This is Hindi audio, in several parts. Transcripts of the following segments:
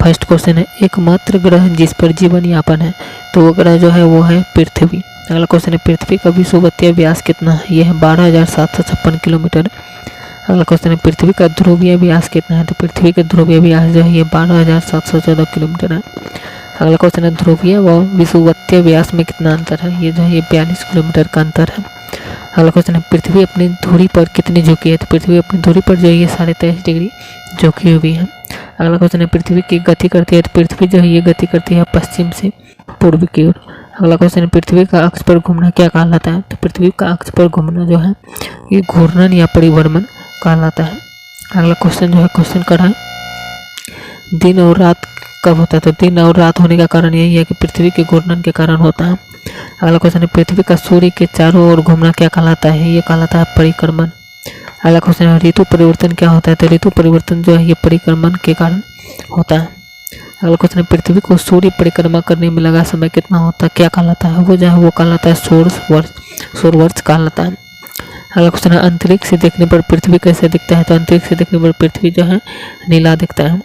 फर्स्ट क्वेश्चन है, एकमात्र ग्रह जिस पर जीवन यापन है, तो वो ग्रह जो है वो है पृथ्वी। अगला क्वेश्चन है, पृथ्वी का विषुवतीय व्यास कितना है, यह है 12,756 किलोमीटर। अगला क्वेश्चन है, पृथ्वी का ध्रुवीय व्यास कितना है, तो पृथ्वी का ध्रुवीय व्यास जो है ये 12,714 किलोमीटर है। अगला क्वेश्चन है, ध्रुवीय व विषुवतीय व्यास में कितना अंतर है, ये जो है ये 42 किलोमीटर का अंतर है। अगला क्वेश्चन है, पृथ्वी अपनी धुरी पर कितनी झुकी है, तो पृथ्वी अपनी धुरी पर जो है ये 23.5 डिग्री झुकी हुई है। अगला क्वेश्चन है, पृथ्वी की गति करती है, तो पृथ्वी जो है ये गति करती है पश्चिम से पूर्व की ओर। अगला क्वेश्चन है, पृथ्वी का अक्ष पर घूमना क्या कहलाता है, तो पृथ्वी का अक्ष पर घूमना जो है ये घूर्णन या परिभ्रमण कहलाता है। अगला क्वेश्चन जो है क्वेश्चन का है, दिन और रात कब होता है, तो दिन और रात होने का कारण यही है कि पृथ्वी के घूर्णन के कारण होता है। अगला क्वेश्चन है, पृथ्वी का सूर्य के चारों ओर घूमना क्या कहलाता है, ये कहलाता है परिक्रमण। अगला क्वेश्चन है, ऋतु परिवर्तन क्या होता है, तो ऋतु परिवर्तन जो है ये परिक्रमण के कारण होता है। अगला क्वेश्चन है, पृथ्वी को सूर्य परिक्रमा करने में लगा समय कितना होता है, क्या कहलाता है, वो जो है वो कहलाता है सौर वर्ष कहलाता है। अगला क्वेश्चन है, अंतरिक्ष से देखने पर पृथ्वी कैसे दिखता है, तो अंतरिक्ष से देखने पर पृथ्वी जो है नीला दिखता है।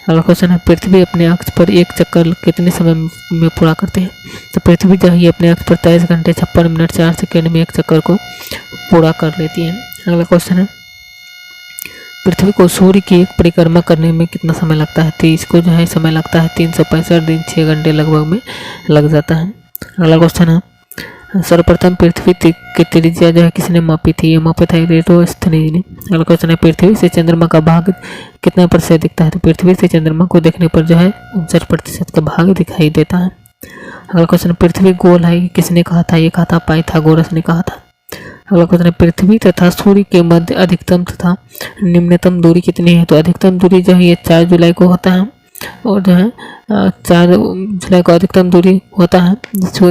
अगला क्वेश्चन है, पृथ्वी अपने अक्ष पर एक चक्कर कितने समय में पूरा करते हैं, तो पृथ्वी जो है ये अपने अक्ष पर 23 घंटे 56 मिनट 4 सेकेंड में एक चक्कर को पूरा कर लेती है। अगला क्वेश्चन है, पृथ्वी को सूर्य की एक परिक्रमा करने में कितना समय लगता है, तो इसको जो है समय लगता है 365 दिन 6 घंटे लगभग में लग जाता है। अगला क्वेश्चन है, सर्वप्रथम पृथ्वी की त्रिज्या जो है किसने मापी थी, ये मापी था एरिस्टोथेनीज ने। अगला क्वेश्चन है, पृथ्वी से चंद्रमा का भाग कितना प्रतिशत दिखता है, तो पृथ्वी से चंद्रमा को देखने पर जो है 59% का भाग दिखाई देता है। अगला क्वेश्चन है, पृथ्वी गोल है किसने कहा था, ये कहा था पाइथागोरस ने कहा था। अगला क्वेश्चन है, पृथ्वी तथा सूर्य के मध्य अधिकतम तथा निम्नतम दूरी कितनी है, तो अधिकतम दूरी जो है ये 4 जुलाई को होता है, और जो है 4 जुलाई को अधिकतम दूरी होता है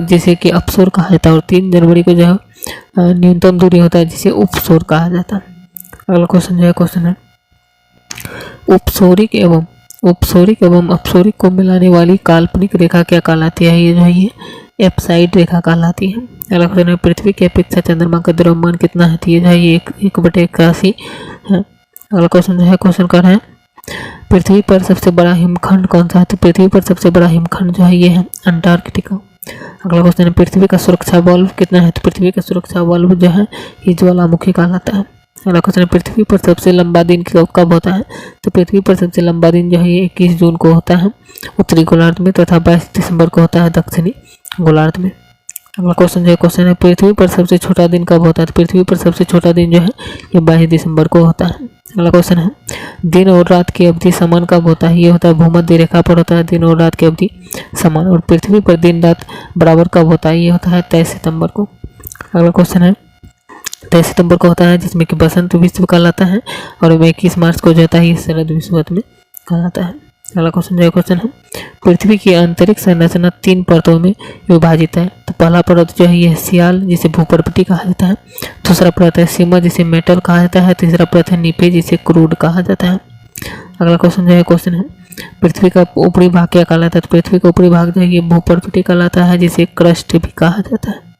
जिसे कि अपसौर कहा जाता है, और 3 जनवरी को जो है न्यूनतम दूरी होता है जिसे उपसौर कहा जाता है। अगला क्वेश्चन जो है क्वेश्चन है, उपसौरिक एवं अपसौरिक को मिलाने वाली काल्पनिक रेखा क्या कहलाती है, ये जो है ये एप्साइड रेखा कहलाती है। अगला क्वेश्चन है, पृथ्वी की अपेक्षा चंद्रमा का द्रव्यमान कितना है, तो ये जो है ये 1/81 है। अगला क्वेश्चन जो है क्वेश्चन कर रहे हैं, पृथ्वी पर सबसे बड़ा हिमखंड कौन सा है, तो पृथ्वी पर सबसे बड़ा हिमखंड जो है ये है अंटार्कटिका। अगला क्वेश्चन है, पृथ्वी का सुरक्षा बल्ब कितना है, तो पृथ्वी का सुरक्षा बल्ब जो है ये ज्वालामुखी कहलाता है। अगला क्वेश्चन है, पृथ्वी पर सबसे लंबा दिन कब होता है, तो पृथ्वी पर सबसे लंबा दिन जो है ये 21 जून को होता है उत्तरी गोलार्ध में, तथा 22 दिसंबर को होता है दक्षिणी गोलार्ध में। अगला क्वेश्चन जो है क्वेश्चन है, पृथ्वी पर सबसे छोटा दिन कब होता है, तो पृथ्वी पर सबसे छोटा दिन जो है ये 22 दिसंबर को होता है। अगला क्वेश्चन है, दिन और रात की अवधि समान कब होता है, ये होता है भूमध्य रेखा पर होता है दिन और रात की अवधि समान, और पृथ्वी पर दिन रात बराबर कब होता है, ये होता है 23 सितंबर को। अगला क्वेश्चन है, 23 सितंबर को होता है जिसमें कि बसंत विश्व कहलाता है, और 21 मार्च को जो होता है ये शरद विश्व में कहलाता है। अगला क्वेश्चन जो है क्वेश्चन है, पृथ्वी की आंतरिक संरचना 3 परतों में विभाजित है, तो पहला परत जो है ये सियाल जिसे भूपर्पटी कहा जाता है, दूसरा परत है सीमा जिसे मेटल कहा जाता है, तीसरा परत है निपे जिसे क्रूड कहा जाता है। अगला क्वेश्चन जो है क्वेश्चन है, पृथ्वी का ऊपरी भाग क्या कहलाता है, तो पृथ्वी का ऊपरी भाग जो है ये भूपर्पटी कहलाता है जिसे क्रस्ट भी कहा जाता है।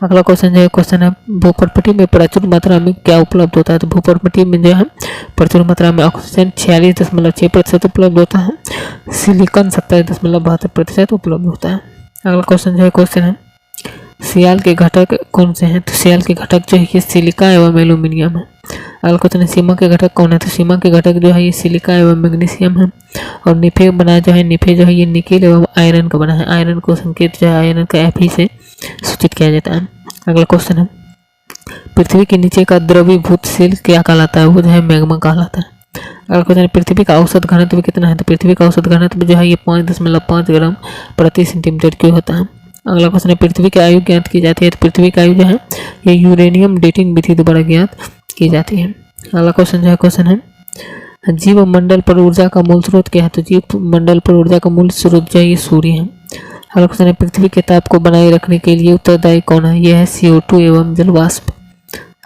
अगला क्वेश्चन जो है क्वेश्चन है, भूपर्पटी में प्रचुर मात्रा में क्या उपलब्ध होता है, तो भूपर्पटी में जो है प्रचुर मात्रा में ऑक्सीजन 46.6% उपलब्ध होता है, सिलिकॉन 27.72% उपलब्ध होता है। अगला क्वेश्चन जो है क्वेश्चन है, सियाल के घटक कौन से हैं, तो सियाल के घटक जो है ये सिलिका एवं एल्यूमिनियम है। अगला क्वेश्चन है, सीमा के घटक कौन है, तो सीमा के घटक जो है ये सिलिका एवं मैग्नीशियम है, और निफे बना जो है निफे जो है ये निकेल एवं आयरन का बना है, आयरन को संकेत जो है आयरन का Fe से सूचित किया जाता है। अगला क्वेश्चन है, पृथ्वी के नीचे का द्रवीभूत सेल क्या कहलाता है, वो जो है मैग्मा कहलाता है। अगला क्वेश्चन है, पृथ्वी का औसत घनत्व कितना है, तो पृथ्वी का औसत घनत्व जो है ये 5.5 ग्राम प्रति सेंटीमीटर क्यूब होता है। अगला क्वेश्चन है, पृथ्वी की आयु ज्ञात की जाती है, तो पृथ्वी की आयु जो है ये यूरेनियम डेटिंग विधि द्वारा ज्ञात की जाती है। अगला क्वेश्चन जो है क्वेश्चन है, जीव मंडल पर ऊर्जा का मूल स्रोत क्या है, तो जीव मंडल पर ऊर्जा का मूल स्रोत जो है ये सूर्य है। अगला क्वेश्चन है, पृथ्वी के ताप को बनाए रखने के लिए उत्तरदायी कौन है, यह है CO2 एवं जलवाष्प।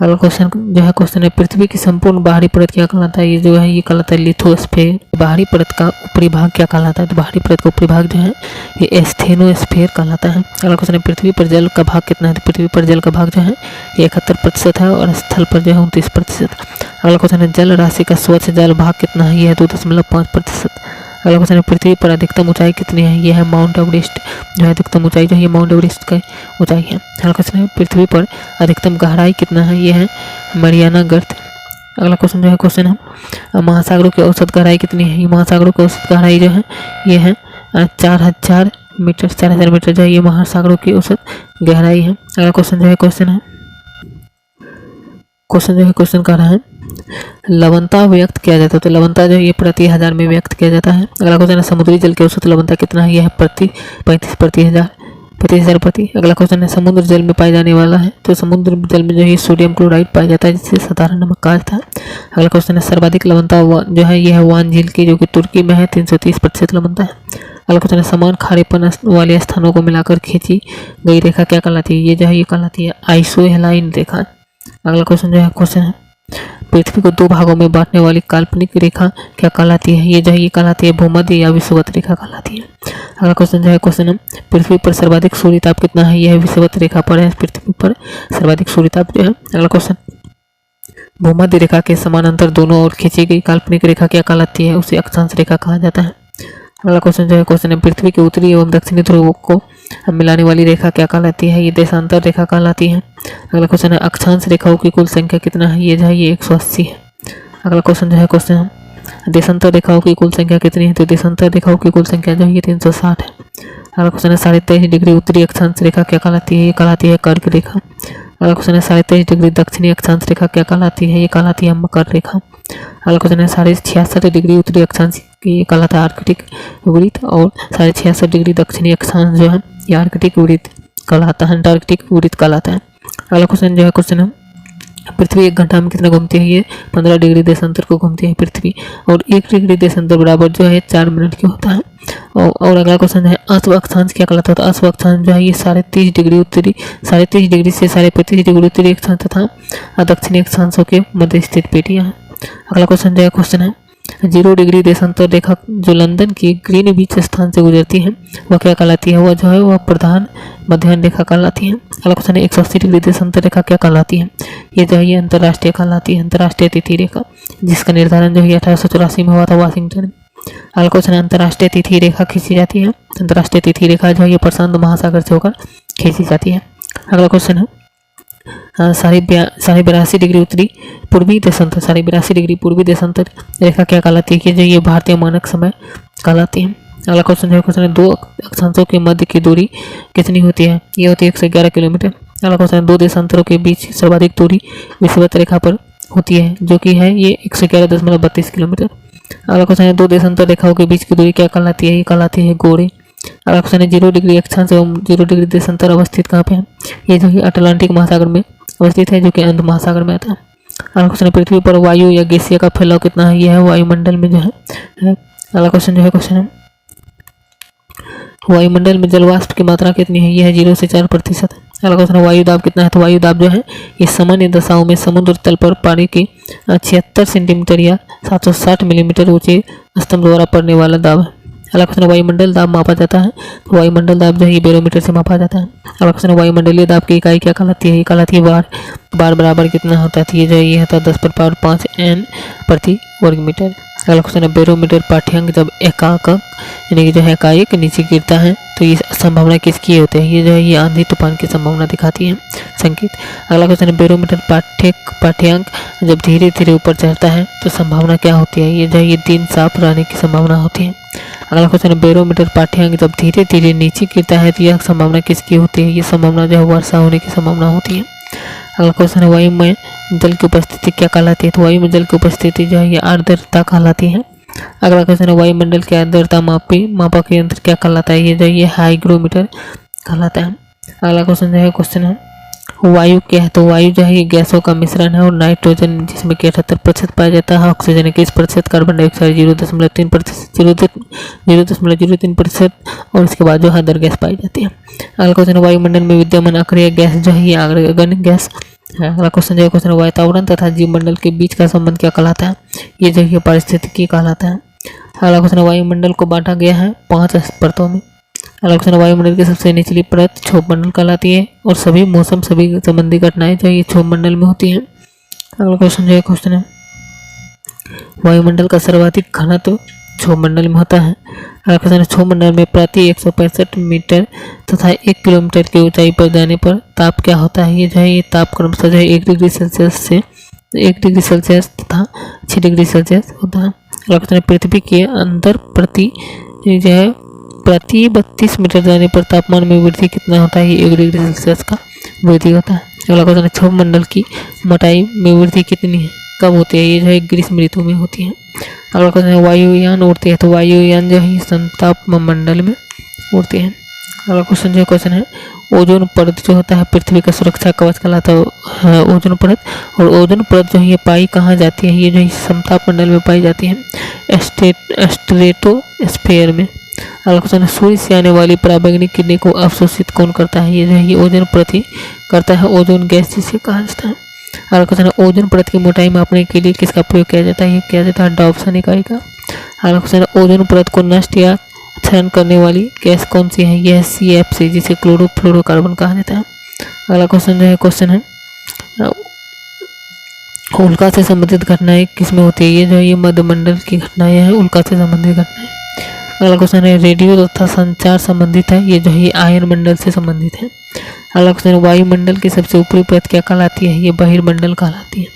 अगला क्वेश्चन जो है क्वेश्चन है, पृथ्वी की संपूर्ण बाहरी परत क्या कहलाता है, ये जो है ये कहलाता है लिथोस्फीयर। बाहरी परत का ऊपरी भाग क्या कहलाता है, तो बाहरी परत का ऊपरी भाग जो है ये स्टेनोस्फीयर कहलाता है। अगला क्वेश्चन है, पृथ्वी पर जल का भाग कितना है, तो पृथ्वी पर जल का भाग जो है ये 71% है, और स्थल पर जो है 29%। अगला क्वेश्चन है, जल राशि का स्वच्छ जल भाग कितना है, ये है 2.5%। अगला क्वेश्चन है पृथ्वी पर अधिकतम ऊंचाई कितनी है? ये है माउंट एवरेस्ट, जो है अधिकतम ऊंचाई जो है माउंट एवरेस्ट का ऊंचाई है। अगला क्वेश्चन है पृथ्वी पर अधिकतम गहराई कितना है? ये है मरियाना गर्त। अगला क्वेश्चन जो है क्वेश्चन है महासागरों की औसत गहराई कितनी है? ये महासागरों की औसत गहराई जो है ये है 4000 मीटर, 4000 मीटर जो है ये महासागरों की औसत गहराई है। अगला क्वेश्चन जो है क्वेश्चन कह रहा है लवणता व्यक्त किया जाता है, तो लवणता जो है ये प्रति 1000 में व्यक्त किया जाता है। अगला क्वेश्चन है समुद्री जल की औसत लवणता कितना है? यह है 35 प्रति 1000 प्रति। अगला क्वेश्चन है समुद्र जल में पाए जाने वाला है, तो समुद्र जल में जो है सोडियम क्लोराइड पाया जाता है जिसे साधारण नमक कहा जाता है। अगला क्वेश्चन है सर्वाधिक लवणता जो है यह है वान झील की, जो कि तुर्की में है, 330% लवणता है। अगला क्वेश्चन है समान खारेपन वाले स्थानों को मिलाकर खींची गई रेखा क्या कहलाती है? ये जो है ये कहलाती है आइसोहेलाइन रेखा। अगला क्वेश्चन जो है क्वेश्चन है पृथ्वी को 2 भागों में बांटने वाली काल्पनिक रेखा क्या कहलाती है? ये जो है ये कहलाती है भूमध्य या विषुवत रेखा कहलाती है। अगला क्वेश्चन जो है क्वेश्चन है पृथ्वी पर सर्वाधिक सूर्यताप कितना है? यह विषुवत रेखा पर है, पृथ्वी पर सर्वाधिक सूर्यताप जो है। अगला क्वेश्चन भूमध्य रेखा के समानांतर दोनों ओर खींची गई काल्पनिक रेखा क्या कहलाती है? उसे अक्षांश रेखा कहा जाता है। अगला क्वेश्चन जो है क्वेश्चन है पृथ्वी के उत्तरी एवं दक्षिणी ध्रुवों को मिलाने वाली रेखा क्या कहलाती है? ये देशांतर रेखा कहलाती है। अगला क्वेश्चन है अक्षांश रेखाओं की कुल संख्या कितना है? ये जो है ये 180 है। अगला क्वेश्चन जो है क्वेश्चन है देशांतर रेखाओं की कुल संख्या कितनी है? तो देशांतर रेखाओं की कुल संख्या जो है ये 360 है। अगला क्वेश्चन है 23.5 डिग्री उत्तरी अक्षांश रेखा क्या कहलाती है? ये कहलाती है कर्क रेखा। अगला क्वेश्चन है 23.5 डिग्री दक्षिणी अक्षांश रेखा क्या कहलाती है? ये कहलाती है मकर रेखा। अगला क्वेश्चन है 66.5 डिग्री उत्तरी अक्षांश की कहलाता है आर्कटिक वृत्त, और 66.5 डिग्री दक्षिणी अक्षांश जो है ये आर्कटिक वृत्त कहलाता है, अंटार्कटिक वृत्त कहलाता है। अगला क्वेश्चन जो है क्वेश्चन है पृथ्वी 1 घंटा में कितना घूमती है? ये 15 डिग्री देशांतर को घूमती है पृथ्वी, और 1 डिग्री देशांतर बराबर जो है 4 मिनट की होता है। और अगला क्वेश्चन है अश्व अक्षांश क्या कहलाता है? तो अश्व अक्षांश जो है ये 30.5 डिग्री उत्तरी, 30.5 डिग्री से 35.5 डिग्री उत्तरी अक्षांश तथा दक्षिणी अक्षांशों के मध्य स्थित पेटियां हैं। अगला क्वेश्चन जो है क्वेश्चन है 0 डिग्री देशांतर रेखा जो लंदन की ग्रीनविच स्थान से गुजरती है वह क्या कहलाती है? वह जो है वह प्रधान मध्याह्न रेखा कहलाती है। अगला क्वेश्चन है 180 डिग्री देशांतर रेखा क्या कहलाती है? ये जो है ये अंतर्राष्ट्रीय कहलाती है, अंतर्राष्ट्रीय तिथि रेखा, जिसका निर्धारण जो है 1884 में हुआ था वाशिंगटन में। अगला क्वेश्चन है अंतर्राष्ट्रीय तिथि रेखा खींची जाती है, अंतर्राष्ट्रीय तिथि रेखा जो है ये प्रशांत महासागर से होकर खींची जाती है। अगला क्वेश्चन है 82.5 डिग्री उत्तरी पूर्वी देशांतर, 82.5 डिग्री पूर्वी देशांतर रेखा क्या कहलाती है? जो ये भारतीय मानक समय कहलाती है। अगला क्वेश्चन है क्वेश्चन है 2 अक्षांशों के मध्य की दूरी कितनी होती है? ये होती है 111 किलोमीटर। अगला क्वेश्चन है 2 देशांतरों के बीच सर्वाधिक दूरी विषुवत रेखा पर होती है, जो कि है ये 111.32 किलोमीटर। अगला क्वेश्चन है 2 देशांतर रेखाओं के बीच की दूरी क्या कहलाती है? ये कहलाती है गोरे। अगला क्वेश्चन है 0 डिग्री अक्षांश एवं 0 डिग्री देशांतर अवस्थित कहाँ पे है? ये जो है अटलांटिक महासागर में अवस्थित है, जो कि अंध महासागर में आता है। अगला क्वेश्चन है पृथ्वी पर वायु या गैसीय का फैलाव कितना है? यह है वायुमंडल में जो है। अगला क्वेश्चन जो है क्वेश्चन है वायुमंडल में जल वाष्प की मात्रा कितनी है? यह है 0 से 4%। अगला क्वेश्चन है वायुदाब कितना है? तो वायुदाब जो है ये सामान्य दशाओं में समुद्र तल पर पानी के 76 सेंटीमीटर या 760 मिलीमीटर ऊंचे स्तंभ द्वारा पड़ने वाला दाब है। अगला क्वेश्चन वायुमंडल दाब मापा जाता है, तो वायुमंडल दाब जो है ये बैरोमीटर से मापा जाता है। अगला क्वेश्चन वायुमंडलीय दाब की इकाई क्या कहलाती है? ये कहलाती है बार। बार बराबर कितना होता है? ये जो है ये होता है 10⁵ N प्रति वर्ग मीटर। अगला क्वेश्चन है बैरोमीटर पाठ्यांक जब एकांक यानी कि जो है एकाएक नीचे गिरता है तो ये संभावना किसकी होती है? ये जो है ये आंधी तूफान की संभावना दिखाती है संकेत। अगला क्वेश्चन है बैरोमीटर पाठ्यांक जब धीरे धीरे ऊपर चढ़ता है तो संभावना क्या होती है? ये जो है ये दिन साफ रहने की संभावना होती है। अगला क्वेश्चन है बैरोमीटर पाठ्यांक जब धीरे धीरे नीचे गिरता है तो यह संभावना किसकी होती है? ये संभावना जो है वर्षा होने की संभावना होती है। अगला क्वेश्चन है वायु में जल की उपस्थिति क्या कहलाती है? तो वायु में जल की उपस्थिति जो है ये आर्द्रता कहलाती है। अगला क्वेश्चन है वायुमंडल की आर्द्रता मापक यंत्र क्या कहलाता है? ये जो ये हाइग्रोमीटर कहलाता है। अगला क्वेश्चन जो है क्वेश्चन है वायु क्या है? तो वायु जो है ये गैसों का मिश्रण है और नाइट्रोजन जिसमें 78% पाया जाता है, ऑक्सीजन 21%, कार्बन डाइऑक्साइड 0.03% और इसके बाद जो है अदर गैस पाई जाती है। अगला क्वेश्चन वायुमंडल में विद्यमान अक्रिय गैस जो है ये आर्गन गैस है। अगला क्वेश्चन जो है क्वेश्चन वातावरण तथा जीवमंडल के बीच का संबंध क्या कहलाता है? ये जो है पारिस्थितिकी कहलाता है। अगला क्वेश्चन वायुमंडल को बांटा गया है 5 परतों में। अगला क्वेश्चन वायुमंडल की सबसे निचली परत क्षोभ मंडल कहलाती है और सभी मौसम सभी संबंधी घटनाएं जो ये क्षोभ मंडल में होती हैं। अगला क्वेश्चन जो है क्वेश्चन है वायुमंडल का सर्वाधिक घनत्व क्षोभ मंडल में होता है। अगला क्वेश्चन है, क्षोभ मंडल में प्रति 165 मीटर तथा 1 किलोमीटर की ऊंचाई पर जाने पर ताप क्या होता है? ये जो है ये ताप क्रमशः जो है 1 डिग्री सेल्सियस से 1 डिग्री सेल्सियस तथा 6 डिग्री सेल्सियस होता है। अगला क्वेश्चन है, पृथ्वी के अंदर प्रति 32 मीटर जाने पर तापमान में वृद्धि कितना होता है? ये 1 डिग्री सेल्सियस का वृद्धि होता है। अगला क्वेश्चन है, क्षोभ मंडल की मोटाई में वृद्धि कितनी है, कब होती है? ये जो है ग्रीष्म ऋतु में होती है। अगला क्वेश्चन है, वायुयान उड़ते हैं तो वायुयान जो है समताप मंडल में उड़ते हैं। अगला क्वेश्चन है, ओजोन परत जो होता है पृथ्वी का सुरक्षा कवच कहलाता है ओजोन परत, और ओजोन परत जो है ये पाई कहाँ जाती है? ये जो है समताप मंडल में पाई जाती है, स्ट्रेटोस्फीयर में। अगला क्वेश्चन है, सूर्य से आने वाली पराबैंगनी किरणें को अवशोषित कौन करता है? ये जो है ये ओजोन परत ही करता है, ओजोन गैस जिसे कहा जाता है। अगला क्वेश्चन है, ओजोन परत की मोटाई मापने के लिए किसका प्रयोग किया जाता है? ये किया जाता है डॉप्सन इकाई का। अगला क्वेश्चन है, ओजोन परत को नष्ट या क्षरण करने वाली गैस कौन सी है? यह CFC जिसे क्लोरोफ्लोरोकार्बन कहा जाता है। अगला क्वेश्चन जो है उल्का से संबंधित घटनाएं किसमें होती है? ये जो है ये मध्यमंडल की घटनाएं हैं, उल्का से संबंधित घटनाएं। अगला क्वेश्चन है, रेडियो तथा संचार संबंधित है, ये जो है आयन मंडल से संबंधित है। अगला क्वेश्चन है, वायुमंडल की सबसे ऊपरी परत क्या कहलाती है? ये बहिर्मंडल कहलाती है।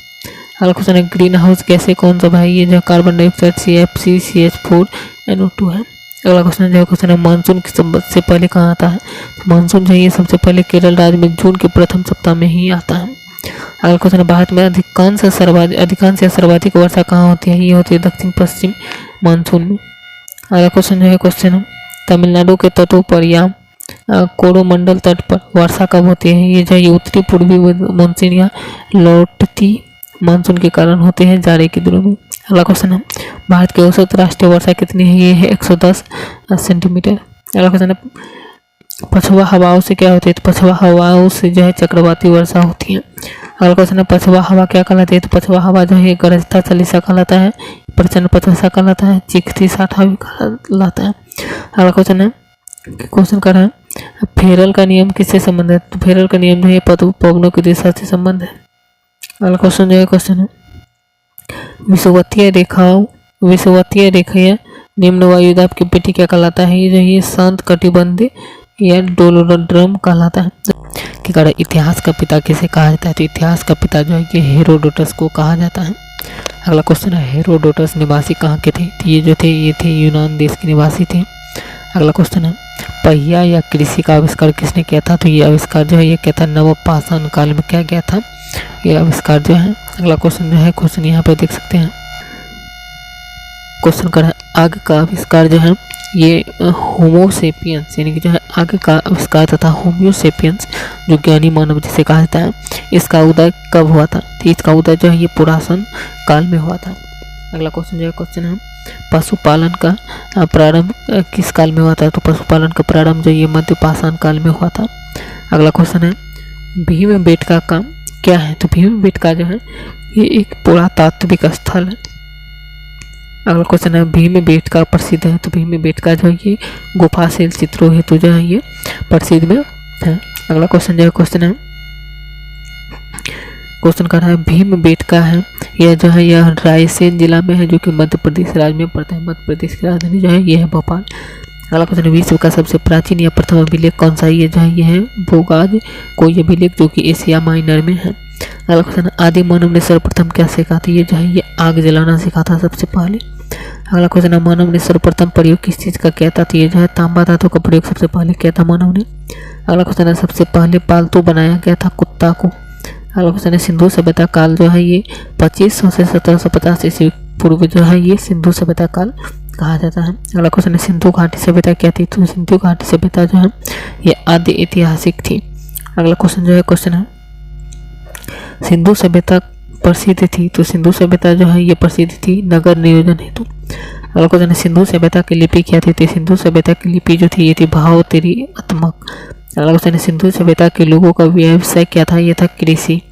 अगला क्वेश्चन है, ग्रीन हाउस गैसें कौन सा है? ये जो carbon dioxide CFC CH4 NO2 है। अगला क्वेश्चन है, मानसून सबसे पहले कहाँ आता है? मानसून जो है ये सबसे पहले केरल राज्य में जून के प्रथम सप्ताह में ही आता है। अगला क्वेश्चन है, भारत में अधिकांश या सर्वाधिक वर्षा कहाँ होती है? ये होती है दक्षिण पश्चिम मानसून में। अगला क्वेश्चन है, तमिलनाडु के तटों पर या कोरोमंडल तट पर वर्षा कब होती है? ये जो है उत्तरी पूर्वी मानसून या लौटती मानसून के कारण होते हैं जाड़े के दिनों में। अगला क्वेश्चन है, भारत की औसत राष्ट्रीय वर्षा कितनी है? ये है 110 सेंटीमीटर। अगला क्वेश्चन है, पछुआ हवाओं से क्या होती है? तो पछुआ हवाओं से जो है चक्रवाती वर्षा होती है। अगला क्वेश्चन है, पछुआ हवा क्या कहलाती है? तो पछुआ हवा जो है गरजता चालीसा कहलाता है, प्रचंड पचासा कहलाता है, चीखती 60 भी कहलाता है। अगला क्वेश्चन कर रहा है, फेरल का नियम किससे संबंध है? तो फेरल का नियम जो है पवनों की दिशा से संबंध है। अगला क्वेश्चन है, विषुवतीय रेखीय निम्न वायुदाब की पेटी क्या कहलाता है? ये जो ये शांत कटिबंध या डोलोड्रम कहलाता है। कि कारण इतिहास का पिता किसे कहा जाता है? तो इतिहास का पिता जो है कि हेरोडोटस को कहा जाता है। अगला क्वेश्चन है, हेरोडोटस निवासी कहाँ के थे? तो ये जो थे ये थे यूनान देश के निवासी थे। अगला क्वेश्चन है, पहिया या कृषि का आविष्कार किसने किया था? तो ये आविष्कार जो है ये क्या था? नवपाषाण काल में क्या गया था ये आविष्कार जो है। अगला क्वेश्चन जो है यहाँ पे देख सकते हैं, क्वेश्चन कर है, आग का आविष्कार जो है ये होमोसेपियंस यानी कि जो है आग का आविष्कार तथा होम्योसेपियंस जो ज्ञानी मानव जिसे कहा जाता है, इसका उदय कब हुआ था? तो इसका उदय जो है ये पुरातन काल में हुआ था। अगला क्वेश्चन है, पशुपालन का प्रारंभ किस काल में हुआ था? तो पशुपालन का प्रारंभ जो ये मध्यपाषाण काल में हुआ था। अगला क्वेश्चन है, भीमबेटका का क्या है? तो भीमबेटका जो है ये एक पुरातात्विक स्थल है। अगला क्वेश्चन है, भीमबेटका प्रसिद्ध है? तो भीमबेटका जो है ये गुफा शिल्प चित्रों हेतु जो है ये प्रसिद्ध में है। अगला क्वेश्चन कर रहा है, भीमबेटका है यह जो है यह रायसेन जिला में है जो कि मध्य प्रदेश राज्य में पड़ता है। मध्य प्रदेश की राजधानी जो है ये है भोपाल। अगला क्वेश्चन है, विश्व का सबसे प्राचीन या प्रथम अभिलेख कौन सा? ये जो है ये है भोगाज कोई अभिलेख जो कि एशिया माइनर में है। अगला क्वेश्चन है, आदि मानव ने सर्वप्रथम क्या सीखा था? ये जो है ये आग जलाना सीखा था सबसे पहले। अगला क्वेश्चन है, मानव ने सर्वप्रथम प्रयोग किस चीज़ का किया था? तो ये जो है तांबा धातु का प्रयोग सबसे पहले किया था मानव ने। अगला क्वेश्चन है, सबसे पहले पालतू बनाया गया था कुत्ता को। अगला क्वेश्चन है, सिंधु सभ्यता काल जो है ये 2500 से 1750 ईस्वी पूर्व जो है ये सिंधु सभ्यता काल कहा जाता है। अगला क्वेश्चन है, सिंधु घाटी सभ्यता क्या थी? तो सिंधु घाटी सभ्यता जो है ये आदि ऐतिहासिक थी। अगला क्वेश्चन है, सिंधु सभ्यता प्रसिद्ध थी? तो सिंधु सभ्यता जो है ये प्रसिद्ध थी नगर नियोजन हेतु। अगला क्वेश्चन है, सिंधु सभ्यता की लिपि क्या थी? तो सिंधु सभ्यता की लिपि जो थी ये थी भावतरीत्मक। अगला क्वेश्चन है, सिंधु सभ्यता के लोगों का व्यवसाय क्या था? ये था कृषि।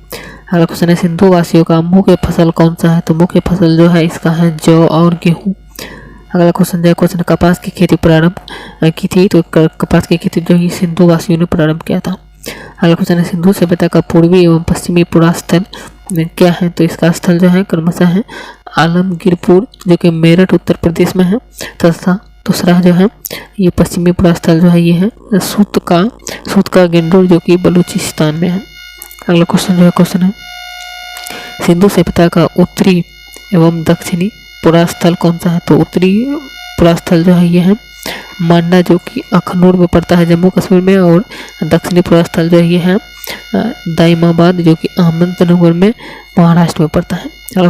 अगला क्वेश्चन है, सिंधु वासियों का मुख्य फसल कौन सा है? तो मुख्य फसल जो है इसका है जौ और गेहूँ। अगला क्वेश्चन कपास की खेती प्रारंभ की थी? तो कपास की खेती जो है सिंधु वासियों ने प्रारंभ किया था। अगला क्वेश्चन है, सिंधु सभ्यता का पूर्वी एवं पश्चिमी पूरा स्थल क्या है? तो इसका स्थल जो है क्रमशः है आलमगीरपुर जो कि मेरठ उत्तर प्रदेश में है, तथा दूसरा जो है ये पश्चिमी पुरास्थल जो है ये है सूत का गिंडोर जो कि बलूचिस्तान में है। अगला क्वेश्चन जो है क्वेश्चन है सिंधु सभ्यता का उत्तरी एवं दक्षिणी पुरास्थल कौन सा है? तो उत्तरी पुरास्थल जो है ये है मांडा जो कि अखनूर में पड़ता है जम्मू कश्मीर में, और दक्षिणी पुरास्थल जो है ये है दाइमाबाद जो कि अहमदनगर में महाराष्ट्र में पड़ता है। अगला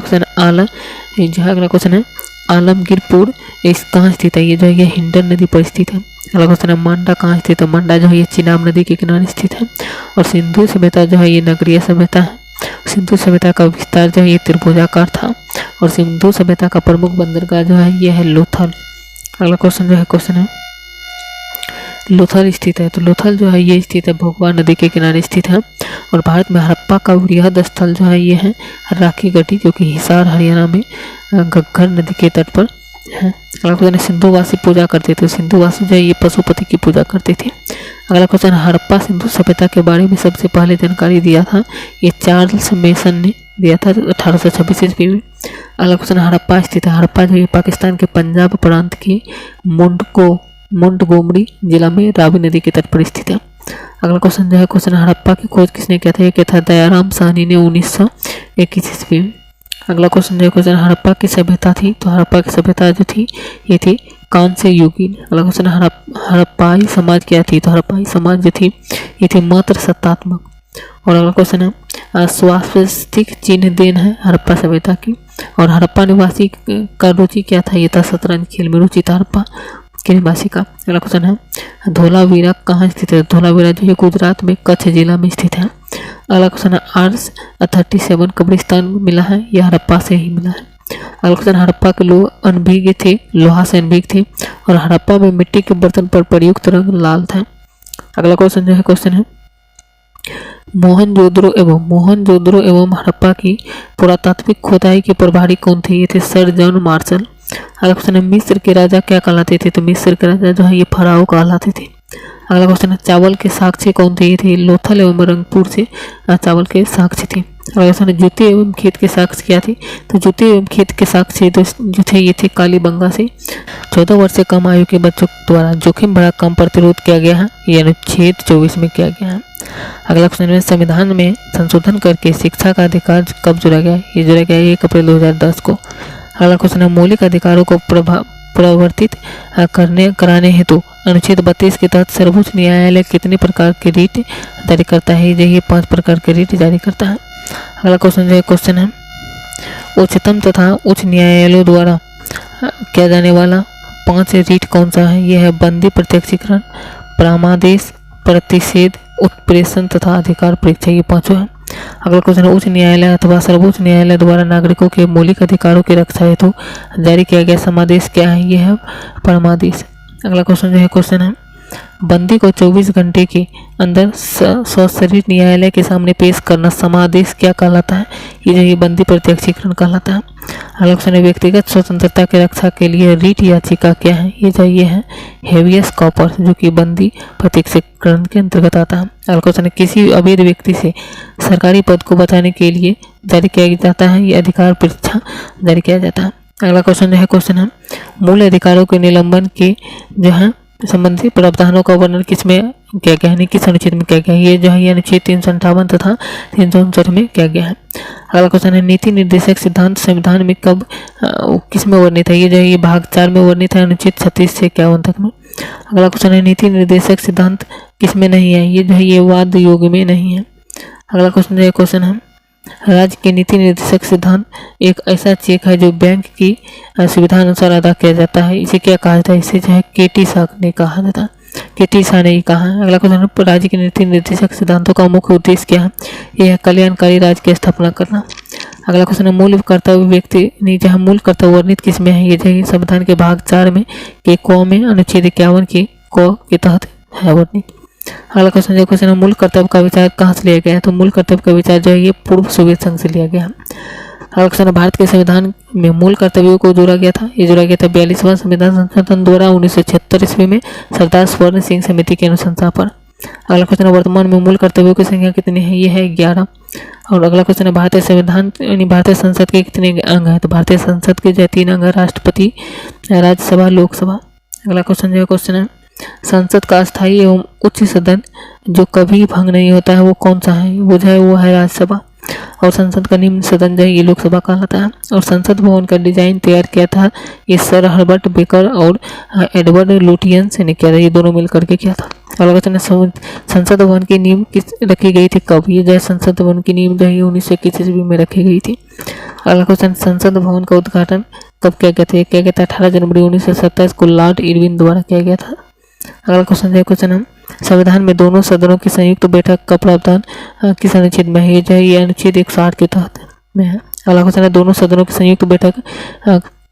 क्वेश्चन है आलमगीरपुर इस कहाँ स्थित है? ये जो है ये हिंडन नदी पर स्थित है। अगला क्वेश्चन है मांडा कहाँ स्थित है? मांडा जो है ये चिनाब नदी के किनारे स्थित है। और सिंधु सभ्यता जो है ये नगरीय सभ्यता है। सिंधु सभ्यता का विस्तार जो है ये त्रिभुजाकार था। और सिंधु सभ्यता का प्रमुख बंदरगाह जो है ये है लोथल। अगला क्वेश्चन जो है क्वेश्चन है लोथल स्थित है। तो लोथल जो है ये स्थित है भोगवा नदी के किनारे स्थित है। और भारत में हड़प्पा का वृहद स्थल जो है ये है राखी गढ़ी जो कि हिसार हरियाणा में घग्गर नदी के तट पर है। अगला क्वेश्चन सिंधुवासी पूजा करते थे। सिंधुवासी जो है ये पशुपति की पूजा करते थे। अगला क्वेश्चन हड़प्पा सिंधु सभ्यता के बारे में सबसे पहले जानकारी दिया था ये चार्ल्स मेसन ने दिया था 1826 ईस्वी में। अगला क्वेश्चन हड़प्पा स्थित है। हड़प्पा जो है पाकिस्तान के पंजाब प्रांत के मोंटगोमरी जिला में रावी नदी के तट पर स्थित है। अगला क्वेश्चन जो है क्वेश्चन हड़प्पा की खोज किसने किया था? ये क्या था दयाराम साहनी ने 1921 ईस्वी में। अगला क्वेश्चन जो है क्वेश्चन हड़प्पा की सभ्यता थी। तो हड़प्पा की सभ्यता जो थी ये थी कांस्य युगीन। अगला क्वेश्चन हड़प्पाई समाज क्या थी? तो हड़प्पाई समाज जो थी ये थी मात्र सत्तात्मक। और अगला क्वेश्चन है स्वास्तिक चिन्ह देन है हड़प्पा सभ्यता की। और हड़प्पा निवासी का रुचि क्या था? ये था शतरंज खेल में रुचि था हड़प्पा के निवासी का। अगला क्वेश्चन है धोलावीरा कहाँ स्थित है? धोलावीरा जो है गुजरात में कच्छ जिला में स्थित है। अगला क्वेश्चन है आर्स 37 कब्रिस्तान मिला है, यह हड़प्पा से ही मिला है। अगला क्वेश्चन हड़प्पा के लोग अनभिज्ञ थे, लोहा से अनभिज्ञ थे। और हड़प्पा में मिट्टी के बर्तन पर प्रयुक्त रंग लाल था। अगला क्वेश्चन जो है क्वेश्चन है मोहनजोदड़ो एवं हड़प्पा की पुरातात्विक खोदाई के प्रभारी कौन थे? ये थे सर जॉन मार्शल। अगला क्वेश्चन है मिस्र के राजा क्या कहलाते थे? तो मिस्र के राजा जो है ये फराओ कहलाते थे। अगला क्वेश्चन है चावल के साक्ष्य कौन थे? ये थे लोथल एवं रंगपुर से चावल के साक्ष्य थे। अगला क्वेश्चन है जूते एवं खेत के साक्ष्य क्या थे? तो जूते एवं खेत के साक्ष्य जो थे ये थे कालीबंगा से 14 वर्ष से कम आयु के बच्चों द्वारा जोखिम भरा कम प्रतिरोध किया गया है, ये अनुच्छेद 24 में किया गया है। अगला क्वेश्चन में संविधान में संशोधन करके शिक्षा का अधिकार कब जोड़ा गया? ये जोड़ा गया 1 अप्रैल 2010 को। अगला क्वेश्चन है मौलिक अधिकारों को प्रवर्तित कराने हेतु अनुच्छेद 32 के तहत सर्वोच्च न्यायालय कितने प्रकार के रीट जारी करता है? ये 5 प्रकार के रीट जारी करता है। अगला क्वेश्चन जो है क्वेश्चन है उच्चतम तथा उच्च न्यायालयों द्वारा किया जाने वाला 5 रीट कौन सा है? यह है बंदी प्रत्यक्षीकरण, परमादेश, प्रतिषेध, उत्प्रेषण तथा अधिकार परीक्षा, ये 5 है। अगला क्वेश्चन है उच्च न्यायालय अथवा सर्वोच्च न्यायालय द्वारा नागरिकों के मौलिक अधिकारों की रक्षा हेतु जारी किया गया समादेश क्या है? यह है परमादेश। अगला क्वेश्चन जो है क्वेश्चन है बंदी को 24 घंटे के अंदर सशरीर न्यायालय के सामने पेश करना समादेश क्या कहलाता है? ये जो ये बंदी प्रत्यक्षीकरण कहलाता है। अगला क्वेश्चन है व्यक्तिगत स्वतंत्रता की रक्षा के लिए रीट याचिका क्या है? ये जो ये है हेवियस कॉर्पस जो कि बंदी प्रत्यक्षीकरण के अंतर्गत आता है। अगला क्वेश्चन है किसी अवैध व्यक्ति से सरकारी पद को बचाने के लिए जारी किया जाता है, ये अधिकार परीक्षा जारी किया जाता है। अगला क्वेश्चन जो है क्वेश्चन है मूल अधिकारों के निलंबन के जो है संबंधी प्रावधानों का वर्णन किसमें किया गया है? किस अनुच्छेद में किया गया है? ये जो है ये अनुच्छेद 358 तथा 359 में किया गया है। अगला क्वेश्चन है नीति निर्देशक सिद्धांत संविधान में कब किस में वर्णित है? ये जो है ये भाग 4 में वर्णित है अनुच्छेद 36 से 51 तक में। अगला क्वेश्चन है नीति निर्देशक सिद्धांत किस में नहीं है? ये जो है ये वाद योग में नहीं है। अगला क्वेश्चन जो है क्वेश्चन है राज्य के नीति निर्देशक सिद्धांत एक ऐसा चेक है जो बैंक की सुविधा अनुसार अदा किया जाता है, इसे क्या कहा जाता है? इसे जो है केटी शाह ने कहा जाता है, केटी शाह ने कहा है। अगला क्वेश्चन राज्य के नीति निर्देशक सिद्धांतों का मुख्य उद्देश्य क्या है? यह है कल्याणकारी राज्य की स्थापना करना। अगला क्वेश्चन है मूल कर्तव्य व्यक्ति नहीं जहाँ मूल कर्तव्य वर्णित किस में है? ये जो संविधान के भाग 4 में के क में अनुच्छेद 51 के क के तहत है वर्णित। अगला क्वेश्चन जो क्वेश्चन है मूल कर्तव्य का विचार कहाँ से लिया गया है? तो मूल कर्तव्य का विचार जो है ये पूर्व सोवियत संघ से लिया गया है। अगला क्वेश्चन भारत के संविधान में मूल कर्तव्यों को जोड़ा गया था, ये जोड़ा गया था 42वां संविधान संशोधन द्वारा 1976 ईस्वी में सरदार स्वर्ण सिंह समिति के अनुशंसा पर। अगला क्वेश्चन वर्तमान में मूल कर्तव्यों की संख्या कितनी है? ये है 11। और अगला क्वेश्चन है भारतीय संविधान यानी भारतीय संसद के कितने अंग हैं? तो भारतीय संसद के जो है 3 अंग है, राष्ट्रपति, राज्यसभा, लोकसभा। अगला क्वेश्चन जो है क्वेश्चन है संसद का स्थायी एवं उच्च सदन जो कभी भंग नहीं होता है वो कौन सा है? वो जो है वो है राज्यसभा। और संसद का निम्न सदन जो है ये लोकसभा कहलाता है। और संसद भवन का डिजाइन तैयार किया था ये सर हर्बर्ट बेकर और एडवर्ड लुटियंस ने किया था, ये दोनों मिलकर के किया था। अगला क्वेश्चन है संसद भवन की नींव किस रखी गई थी, कब? ये जो है संसद भवन की नींव जो है 1921 ईस्वी में रखी गई थी। अगला क्वेश्चन संसद भवन का उद्घाटन कब किया गया था? किया गया था 18 जनवरी 1927 को लॉर्ड इरविन द्वारा किया गया था। अगला क्वेश्चन है क्वेश्चन है संविधान में दोनों सदनों की संयुक्त बैठक का प्रावधान किस अनुच्छेद में है? ये जो है ये अनुच्छेद 160 के तहत में है। अगला क्वेश्चन है दोनों सदनों की संयुक्त बैठक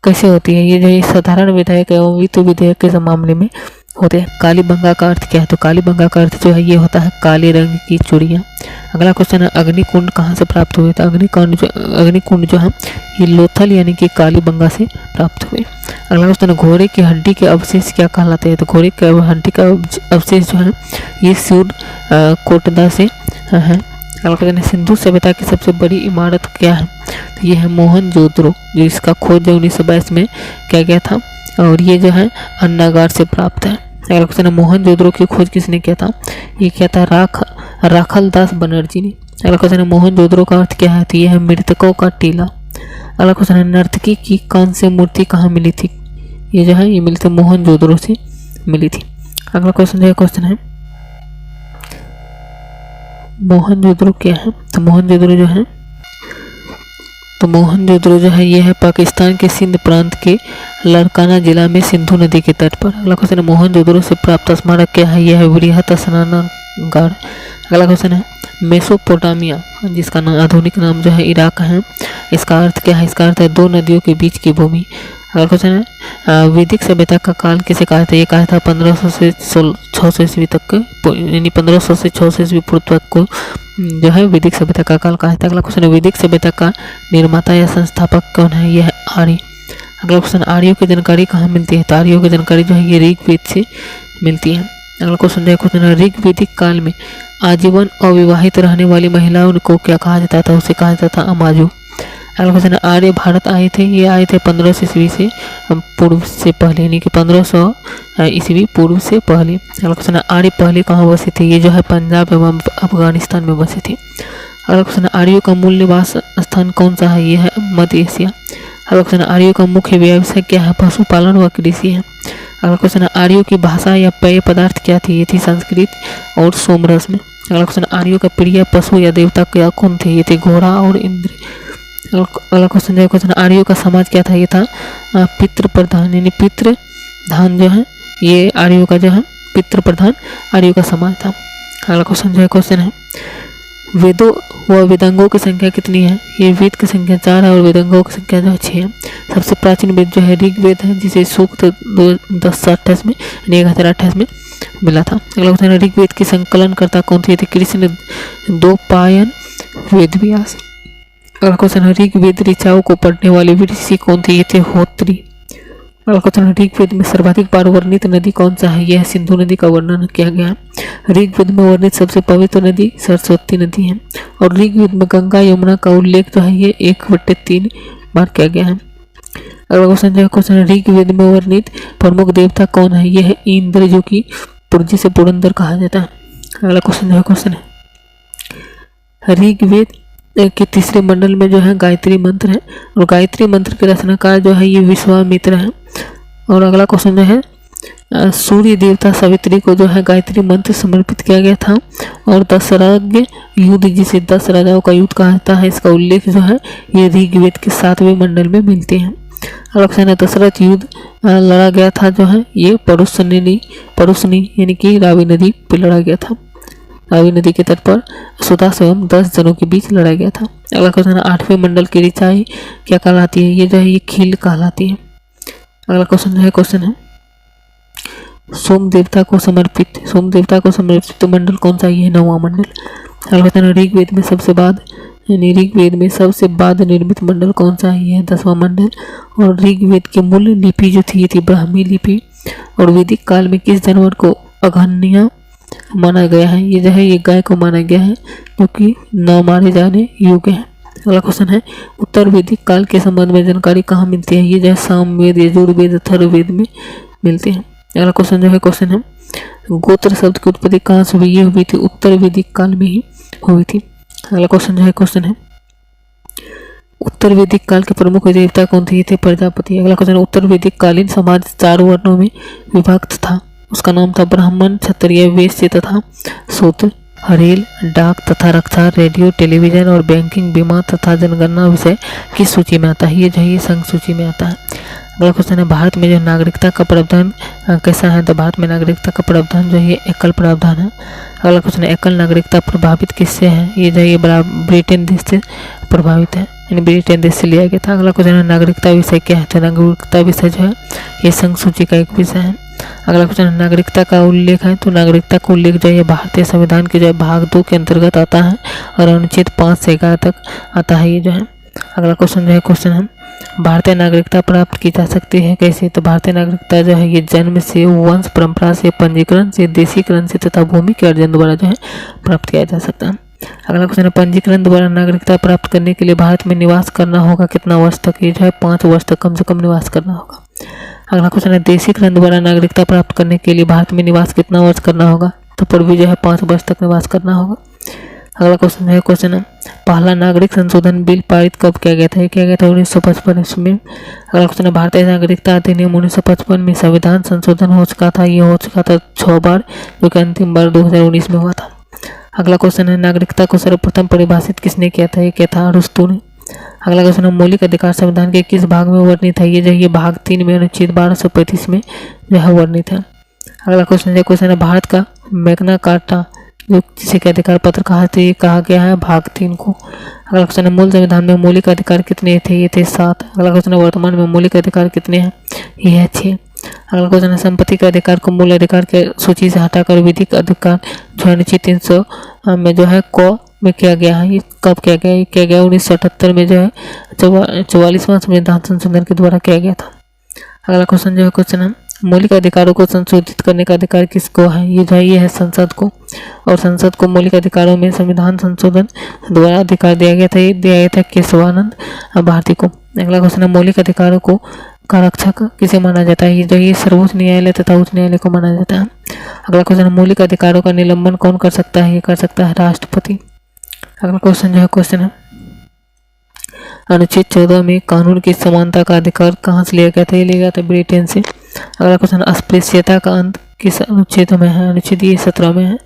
कैसे होती है? ये जो है साधारण विधेयक एवं वित्त विधेयक के मामले में होते हैं। कालीबंगा का अर्थ क्या है? तो कालीबंगा का अर्थ जो है ये होता है काले रंग की चूड़ियाँ। अगला क्वेश्चन है अग्निकुंड कहाँ से प्राप्त हुए? तो अग्निकुंड जो है ये लोथल यानी कि कालीबंगा से प्राप्त हुए। अगला क्वेश्चन है घोड़े की हड्डी के अवशेष क्या कहलाते हैं? तो घोड़े के हड्डी का अवशेष जो है ये सूर्य कोटदा से है। अगला क्वेश्चन है सिंधु सभ्यता की सबसे बड़ी इमारत क्या है? तो ये है मोहनजोदड़ो, जो इसका खोज 1922 में किया गया था और ये जो है अन्नागार से प्राप्त है। अगला क्वेश्चन है मोहनजोदड़ो की खोज किसने किया था? ये किया था राखल दास बनर्जी ने। अगला क्वेश्चन है मोहनजोदड़ो का अर्थ क्या है? तो ये है मृतकों का टीला। अगला क्वेश्चन है नर्तकी की कांस्य मूर्ति कहाँ मिली थी? ये जो है ये मिली थी मोहनजोदड़ो से मिली थी। अगला क्वेश्चन जो है क्वेश्चन है मोहनजोदड़ो क्या है? तो मोहनजोदड़ो जो है ये है पाकिस्तान के सिंध प्रांत के लड़काना जिला में सिंधु नदी के तट पर। अगला क्वेश्चन है मोहनजोदड़ो से प्राप्त स्मारक क्या है? यह है वृहत स्नानागार। अगला क्वेश्चन है मेसोपोटामिया जिसका आधुनिक नाम जो है इराक है, इसका अर्थ क्या है? इसका अर्थ है 2 नदियों के बीच की भूमि। अगला क्वेश्चन है वैदिक सभ्यता का काल किसे कहा था? ये कहा था 1500 से 600 ईस्वी तक, यानी 1500 से 600 ईस्वी पूर्व तक को जो है वैदिक सभ्यता का काल कहा था। अगला क्वेश्चन है वैदिक सभ्यता का निर्माता या संस्थापक कौन है? यह है आर्य। अगला क्वेश्चन आर्यों की जानकारी कहाँ मिलती है? तो आर्यों की जानकारी जो है ये ऋग्वेद से मिलती है। अगला क्वेश्चन है क्वेश्चन है ऋग्वेदिक काल में आजीवन अविवाहित रहने वाली महिलाओं को क्या कहा जाता था? उसे कहा जाता था अमाजू। अगला क्वेश्चन है आर्य भारत आए थे, ये आए थे 1500 ईस्वी से पूर्व से पहले, यानी कि 1500 ईस्वी पूर्व से पहले। अगला क्वेश्चन है आर्य पहले कहाँ बसे थे? ये जो है पंजाब एवं अफगानिस्तान में बसे थे। अगला क्वेश्चन है आर्यों का मूल निवास स्थान कौन सा है? ये है मध्य एशिया। अगला क्वेश्चन है आर्यों का मुख्य व्यवसाय क्या है? पशुपालन व कृषि है। अगला क्वेश्चन है आर्यों की भाषा या पेय पदार्थ क्या थी? ये थी संस्कृत और सोमरस में। अगला क्वेश्चन आर्यों का प्रिय पशु या देवता क्या कौन थे? ये थे घोड़ा और इंद्र। अगला क्वेश्चन है क्वेश्चन आर्यों का समाज क्या था? ये था पितृ प्रधान, यानी पितृधान जो है ये आर्यों का जो है पितृ प्रधान आर्यों का समाज था। अगला क्वेश्चन जो है क्वेश्चन है वेदों व वेदांगों की संख्या कितनी है? ये वेद की संख्या 4 है और वेदांगों की संख्या जो है 6 है। सबसे प्राचीन वेद जो है ऋग्वेद है जिसे सूक्त 1028 में 1028 में मिला था। अगला क्वेश्चन है ऋग्वेद की संकलनकर्ता कौन थे? थे कृष्ण द्वैपायन वेदव्यास। अगला क्वेश्चन है ऋग्वेद ऋचाओं को पढ़ने वाले ऋषि कौन थे? ये थे होत्री। अगला क्वेश्चन है ऋग्वेद में सर्वाधिक बार वर्णित नदी कौन सा है? यह सिंधु नदी का वर्णन किया गया है। ऋग्वेद में वर्णित सबसे पवित्र नदी सरस्वती नदी है और ऋग्वेद में गंगा यमुना का उल्लेख जो है ये 1/3 बार किया गया है। अगला क्वेश्चन है ऋग्वेद में वर्णित प्रमुख देवता कौन है? यह है इंद्र, जो कि पुर्जी से पुरंदर कहा जाता है। अगला क्वेश्चन है ऋग्वेद के तीसरे मंडल में जो है गायत्री मंत्र है और गायत्री मंत्र के रचनाकार जो है ये विश्वामित्र है। और अगला क्वेश्चन जो है सूर्य देवता सावित्री को जो है गायत्री मंत्र समर्पित किया गया था और दशरथ युद्ध, जिसे 10 राजाओं का युद्ध कहा जाता है, इसका उल्लेख जो है ये ऋग्वेद के 7वें मंडल में मिलते हैं। अगला क्वेश्चन है दशरथ युद्ध लड़ा गया था जो है ये परुष्णी यानी कि रावी नदी पर लड़ा गया था। रावी नदी के तट पर सुदास एवं 10 जनों के बीच लड़ा गया था। अगला क्वेश्चन है 8वें मंडल की ऋचाएं क्या कहलाती है? ये जो है ये खील कहलाती है। अगला क्वेश्चन है सोम देवता को समर्पित मंडल कौन सा? ये 9वां मंडल। अगला क्वेश्चन है ऋग्वेद में सबसे बाद निर्मित मंडल कौन सा है? ये 10वां मंडल। और ऋग्वेद की मूल लिपि जो थी ये थी ब्राह्मी लिपि। और वैदिक काल में किस जानवर को अघन्य माना गया है। ये जो है ये गाय को माना गया है जो कि न मारे जाने योग्य है। अगला क्वेश्चन है उत्तर वैदिक काल के संबंध में जानकारी कहाँ मिलती है? ये जो है सामवेद, यजुर्वेद, अथर्ववेद में मिलती है। अगला क्वेश्चन जो है क्वेश्चन है गोत्र शब्द की उत्पत्ति कहाँ से हुई? ये हुई थी उत्तर वैदिक काल में ही हुई थी। अगला क्वेश्चन जो है क्वेश्चन है उत्तर वैदिक काल के प्रमुख देवता कौन थे? ये थे प्रजापति। अगला क्वेश्चन उत्तर वैदिक कालीन समाज 4 वर्णों में विभक्त था। उसका नाम था ब्राह्मण, क्षत्रिय, वैश्य तथा शूद्र। हरेल, डाक तथा रक्षा, रेडियो, टेलीविजन और बैंकिंग, बीमा तथा जनगणना विषय किस सूची में आता है? ये जो है संघ सूची में आता है। अगला क्वेश्चन है भारत में जो नागरिकता का प्रावधान कैसा है? तो भारत में नागरिकता का प्रावधान जो है एकल प्रावधान है। अगला क्वेश्चन है एकल नागरिकता प्रभावित किससे है? ये जो है ब्रिटेन देश से प्रभावित है, यानी ब्रिटेन देश से लिया गया था। अगला क्वेश्चन है नागरिकता विषय क्या है? तो नागरिकता विषय जो है ये संघ सूची का एक विषय है। अगला क्वेश्चन है नागरिकता का उल्लेख है। तो नागरिकता का उल्लेख जो है भारतीय संविधान के जो है भाग 2 के अंतर्गत आता है और अनुच्छेद 5 से 11 तक आता है ये जो है। अगला क्वेश्चन जो है क्वेश्चन है भारतीय नागरिकता प्राप्त की जा सकती है कैसे? तो भारतीय नागरिकता जो है ये जन्म से, वंश परंपरा से, पंजीकरण से, देशीकरण से तथा भूमि के अर्जन द्वारा जो है प्राप्त किया जा सकता है। अगला क्वेश्चन है पंजीकरण द्वारा नागरिकता प्राप्त करने के लिए भारत में निवास करना होगा कितना वर्ष तक? ये जो है 5 वर्ष तक कम से कम निवास करना होगा। अगला क्वेश्चन है देशीकरण द्वारा नागरिकता प्राप्त करने के लिए भारत में निवास कितना वर्ष करना होगा? तो पर भी जो है 5 वर्ष तक निवास करना होगा। अगला क्वेश्चन है क्वेश्चन है पहला नागरिक संशोधन बिल पारित कब किया गया था? ये किया गया था 1955 ईस्वी में। अगला क्वेश्चन है भारतीय नागरिकता अधिनियम 1955 में संविधान संशोधन हो चुका था। ये हो चुका था 6 बार, जो कि अंतिम बार 2019 में हुआ था। अगला क्वेश्चन है नागरिकता को सर्वप्रथम परिभाषित किसने किया था? ये किया था अरस्तू ने। अगला क्वेश्चन है मौलिक अधिकार संविधान के किस भाग में वर्णित है? ये जो ये भाग 3 में अनुच्छेद 1235 में जो है वर्णित है। अगला क्वेश्चन है भारत का मैग्ना कार्टा जो जिसे के अधिकार पत्र कहा था, ये कहा गया है भाग 3 को। अगला क्वेश्चन है मूल संविधान में मौलिक अधिकार कितने थे? ये थे 7। अगला क्वेश्चन है वर्तमान में मौलिक अधिकार कितने हैं? ये है 6। अगला क्वेश्चन है संपत्ति के अधिकार को मूल अधिकार के सूची से हटाकर विधिक अधिकार जो है अनुच्छेद 300 में जो है क में किया गया है। ये कब किया गया? ये किया गया 1978 में जो है 44वां संविधान संशोधन के द्वारा किया गया था। अगला क्वेश्चन जो है क्वेश्चन है मौलिक अधिकारों को संशोधित करने का अधिकार किसको है? ये जो है ये है संसद को, और संसद को मौलिक अधिकारों में संविधान संशोधन द्वारा अधिकार दिया गया था। ये दिया गया था केशवानंद भारती को। अगला क्वेश्चन है मौलिक अधिकारों को का रक्षक किसे माना जाता है? ये जो ये सर्वोच्च न्यायालय तथा उच्च न्यायालय को माना जाता है। अगला क्वेश्चन है मौलिक अधिकारों का निलंबन कौन कर सकता है? ये कर सकता है राष्ट्रपति। अगला क्वेश्चन जो है क्वेश्चन है अनुच्छेद 14 में कानून की समानता का अधिकार कहाँ से लिया गया था? ये लिया गया था ब्रिटेन से। अगला क्वेश्चन अस्पृश्यता का अंत किस अनुच्छेद में है? अनुच्छेद ये 17 में है।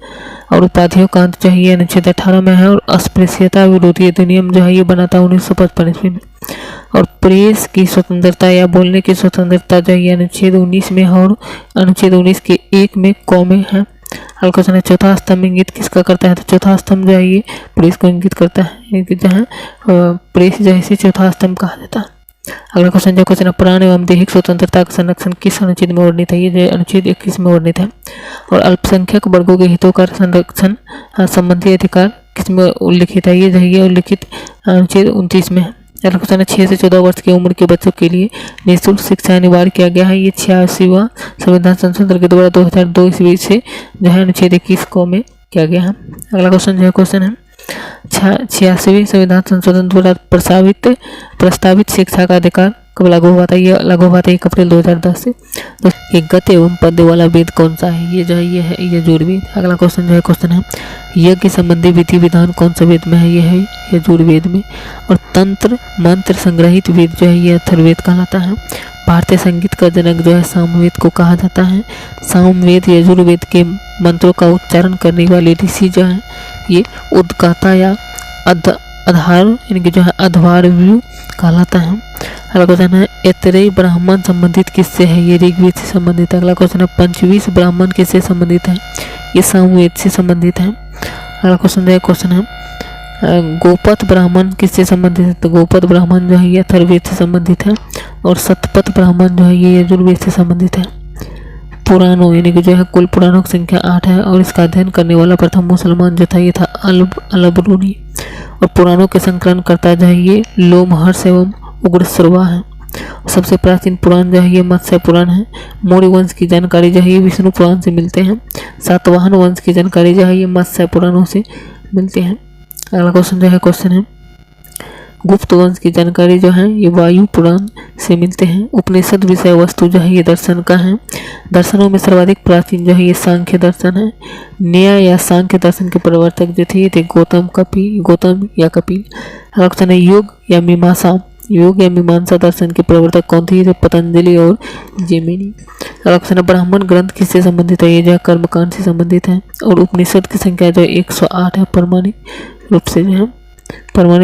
और उपाधियों का अंत जो है ये अनुच्छेद 18 में है। और अस्पृश्यता विरोधी अधिनियम जो है ये बना था 1955 ईस्वी में। और प्रेस की स्वतंत्रता या बोलने की स्वतंत्रता जो है ये अनुच्छेद 19 में है और अनुच्छेद 19 के 1 में क में है। अगला क्वेश्चन है चौथा स्तंभ इंगित किसका करता है? तो चौथा स्तंभ जो है ये प्रेस को इंगित करता है। जो है प्रेस जो है इसे चौथा स्तंभ कहा जाता है। अगला क्वेश्चन जो क्वेश्चन है प्राण एवं दैहिक स्वतंत्रता का संरक्षण किस अनुच्छेद में वर्णित है? ये जो अनुच्छेद 21 में वर्णित है। और अल्पसंख्यक वर्गों के हितों का संरक्षण संबंधी अधिकार किस में उल्लिखित है? ये जो है ये उल्लिखित अनुच्छेद 29 में है। अगला क्वेश्चन है 6 से 14 वर्ष की उम्र के बच्चों के लिए निःशुल्क शिक्षा अनिवार्य किया गया है। ये 86वां संविधान संशोधन के द्वारा 2002 ईस्वी से जो है अनुच्छेद 21 को में किया गया है। अगला क्वेश्चन जो है क्वेश्चन है 86वें संविधान संशोधन द्वारा प्रस्तावित शिक्षा का अधिकार कब लागू हुआ था? ये लागू हुआ था 1 अप्रैल 2010 से। तो एक गद्य एवं पद्य वाला वेद कौन सा है? ये जो है ये है यजुर्वेद। अगला क्वेश्चन जो है क्वेश्चन है यज्ञ संबंधी विधि विधान कौन सा वेद में है? ये है यजुर्वेद में। और तंत्र मंत्र संग्रहित वेद जो है ये अथर्ववेद कहलाता है। भारतीय संगीत का जनक जो है सामवेद को कहा जाता है। सामवेद यजुर्वेद के मंत्रों का उच्चारण करने वाले ऋषि जो है ये उद्गाता या आधार यानी कि जो है अध्वर्यु कहलाता है। अगला क्वेश्चन है ऐतरेय ब्राह्मण संबंधित किससे है? ये ऋग्वेद से संबंधित है। अगला क्वेश्चन है पंचवीस ब्राह्मण किससे संबंधित है? ये सामवेद से संबंधित है। अगला क्वेश्चन है क्वेश्चन है गोपथ ब्राह्मण किससे संबंधित है? तो गोपथ ब्राह्मण जो है ये अथर्ववेद से संबंधित है। और शतपथ ब्राह्मण जो है ये यजुर्वेद से संबंधित है। पुराणों यानी कि जो है कुल पुराणों की संख्या 8 है और इसका अध्ययन करने वाला प्रथम मुसलमान जो था ये था अलबरूनी। और पुराणों के संकलन करता जो है ये लोमहर्ष एवं उग्रश्रवा है। सबसे प्राचीन पुराण जो है ये मत्स्य पुराण है। मौर्य वंश की जानकारी जो है ये विष्णु पुराण से मिलते हैं। सातवाहन वंश की जानकारी जो है ये मत्स्य पुराणों से मिलते हैं। अगला क्वेश्चन जो है क्वेश्चन है गुप्त वंश की जानकारी जो है ये वायु पुराण से मिलते हैं। उपनिषद विषय वस्तु जो है ये दर्शन का है। दर्शनों में सर्वाधिक प्राचीन जो है ये सांख्य दर्शन है। न्याय या सांख्य दर्शन के प्रवर्तक जो थे ये थे गौतम या कपिल। अगला क्वेश्चन है योग या मीमांसा दर्शन के प्रवर्तक कौन थे? ये पतंजलि और जैमिनी। अगला क्वेश्चन है ब्राह्मण ग्रंथ किससे संबंधित है? ये जो है कर्मकांड से संबंधित है। और उपनिषद की संख्या जो है 108 है। प्रमाणिक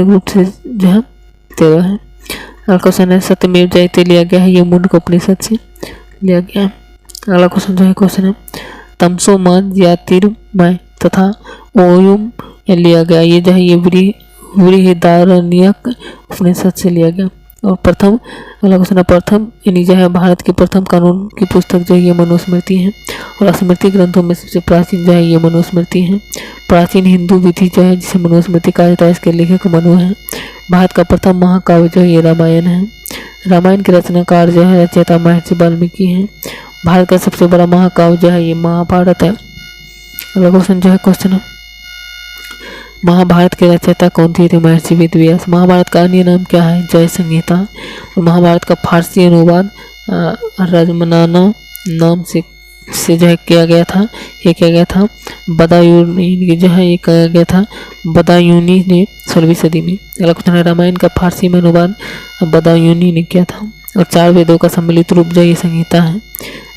रूप से जो है 13 है। अगला क्वेश्चन है सत्यमेव जयते लिया गया है ये मुंडक उपनिषद से लिया गया है। अगला क्वेश्चन जो है क्वेश्चन है तमसोमान ज्योतिर्मय तथा ओयुम लिया गया ये जो है ये बृहदारण्यक उपनिषद से लिया गया। और प्रथम अगला क्वेश्चन है प्रथम यानी जो है भारत की प्रथम कानून की पुस्तक जो है ये मनुस्मृति है। और स्मृति ग्रंथों में सबसे प्राचीन जो है ये मनुस्मृति है। प्राचीन हिंदू विधि जो है जिसे मनुस्मृति कहा जाता है इसके लेखक मनु है। भारत का प्रथम महाकाव्य जो है ये रामायण है। रामायण के रचनाकार जो है रचयिता महर्षि वाल्मीकि हैं। भारत का सबसे बड़ा महाकाव्य जो है ये महाभारत है। अगला क्वेश्चन जो है क्वेश्चन है महाभारत के रचयिता कौन थे? महर्षि वेदव्यास। महाभारत का अन्य नाम क्या है? जय संहिता। और महाभारत का फारसी अनुवाद रजमनाना नाम से जो है किया गया था। ये किया गया था बदायूनी जो है ये किया गया था बदायूनी ने 16वीं सदी में। अगला क्वेश्चन है रामायण का फारसी में अनुवाद बदायूनी ने किया था। और 4 वेदों का सम्मिलित रूप जो ये संहिता है।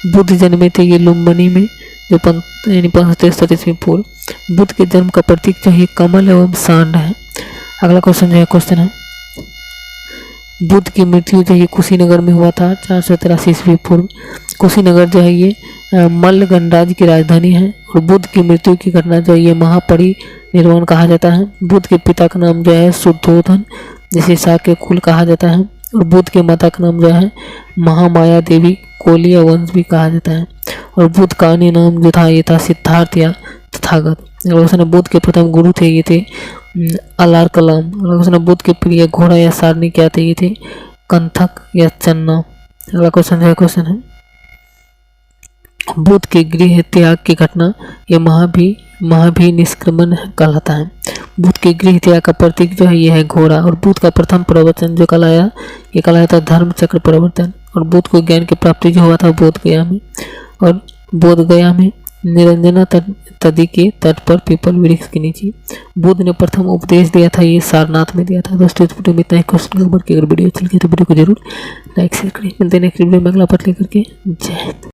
बुद्ध जन्मे थे ये लुम्बिनी में जो 563 ईस्वी पूर्व। बुद्ध के जन्म का प्रतीक जो है कमल एवं सांड है। अगला क्वेश्चन जो है क्वेश्चन है बुद्ध की मृत्यु जो है कुशीनगर में हुआ था 483 ईस्वी पूर्व। कुशीनगर जो है ये मल्ल गणराज्य की राजधानी है। और बुद्ध की मृत्यु की घटना जो है ये महापरिनिर्वाण कहा जाता है। बुद्ध के पिता का नाम जो है शुद्धोधन जिसे शाक्य कुल कहा जाता है। और बुद्ध के माता का नाम जो है महामाया देवी कोलिया वंश भी कहा जाता है। और बुद्ध का अन्य नाम जो था ये था सिद्धार्थ या तथागत। बुद्ध के प्रथम गुरु थे ये थे अलार कलाम। बुद्ध के प्रिय घोड़ा या सारणी क्या थे? ये थे कंथक या चन्ना। अगला क्वेश्चन है बुद्ध के गृह त्याग की घटना ये महाभी निष्क्रमण कहलाता है। बुद्ध के गृह त्याग का प्रतीक जो है ये है घोड़ा। और बुद्ध का प्रथम प्रवचन जो कहलाया था धर्म चक्र प्रवर्तन। और बुद्ध को ज्ञान की प्राप्ति जो हुआ था बोध गया में निरंजना नदी के तट पर पीपल वृक्ष के नीचे बुद्ध ने प्रथम उपदेश दिया था ये सारनाथ में दिया था। दोस्तों इस वीडियो में इतना ही क्वेश्चन कवर कि अगर वीडियो अच्छी लगी तो वीडियो को जरूर लाइक शेयर करें। मिलते हैं नेक्स्ट वीडियो में अगला पार्ट लेकर के। जय हिंद।